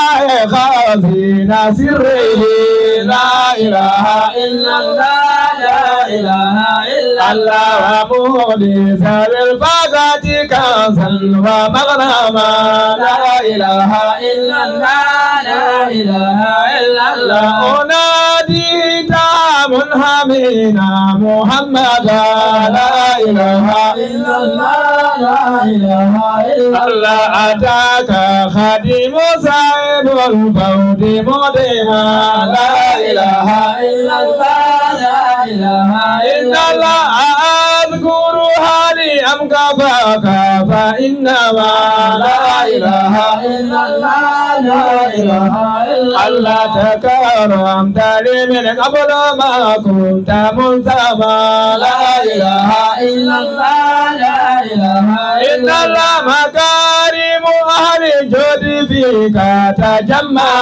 الله خازن سره لا إله إلا الله لا إله إلا الله ومولي سر الفقات كنزا ومغنما لا إله إلا الله لا إله إلا الله أنادي منهمنا محمدا لا إله إلا الله لا إله إلا الله أتاك خادم صاحب الفوت مديما لا إله إلا الله لا إله إلا الله أذكر هذه أم كفاك فإنما لا إله إلا الله لا إله إلا الله تكرمت لي من قبل ما كنت ملتما لا إله إلا الله لا إله إلا الله مكارم أهل الجود فيك تجمع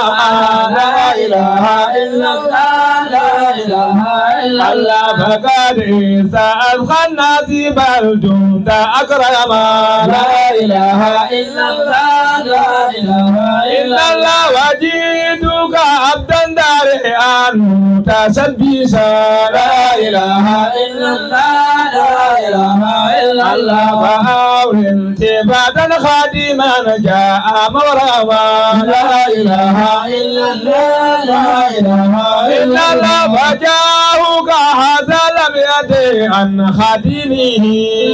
لا إله إلا الله لا إله إلا الله فقد سألقى الناس بل دمت أكرما لا إله إلا الله لا إله إلا الله وجدتك عبدا دارئا متسبسا لا إله إلا الله لا إله إلا الله وأور التفاتا خادما جاء مرما لا إله إلا الله لا إله إلا الله فجاءك هذا لم يأتي عن خادمه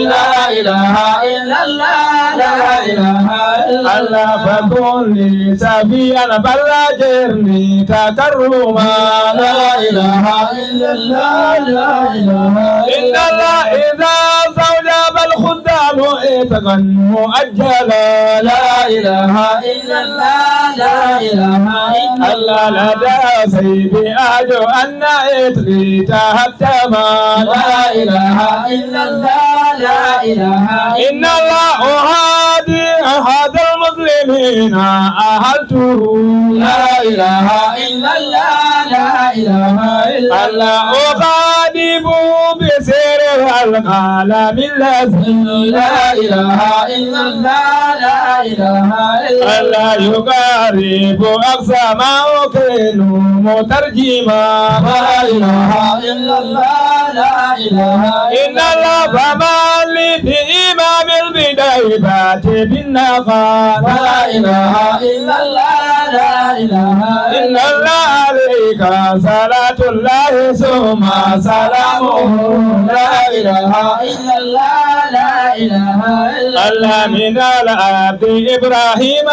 لا إله إلا الله لا إله إلا الله فكن لي سفيا بلغني تكرما لا إله إلا الله لا إله إلا الله إذا استوجب الخدام إتقا مؤجلا لا إله إلا الله لا إله إلا الله لدى سيدي أرجو أن إتلي تهتما لا إله إلا الله لا إله إلا الله أهادي هذا المسلمين أهلته لا إله إلا الله لا إله إلا الله أخادم بسر العالم الذي لا إله إلا الله لا إله إلا الله يقارب أقصى ما أكل مترجما لا إله إلا الله لا إله إلا الله فما لي بإمام البدايات بالنقا لا إله إلا الله لا إله إلا الله عليك صلاة الله ثم سلامه لا إله إلا الله لا إله إلا الله من العبد إبراهيم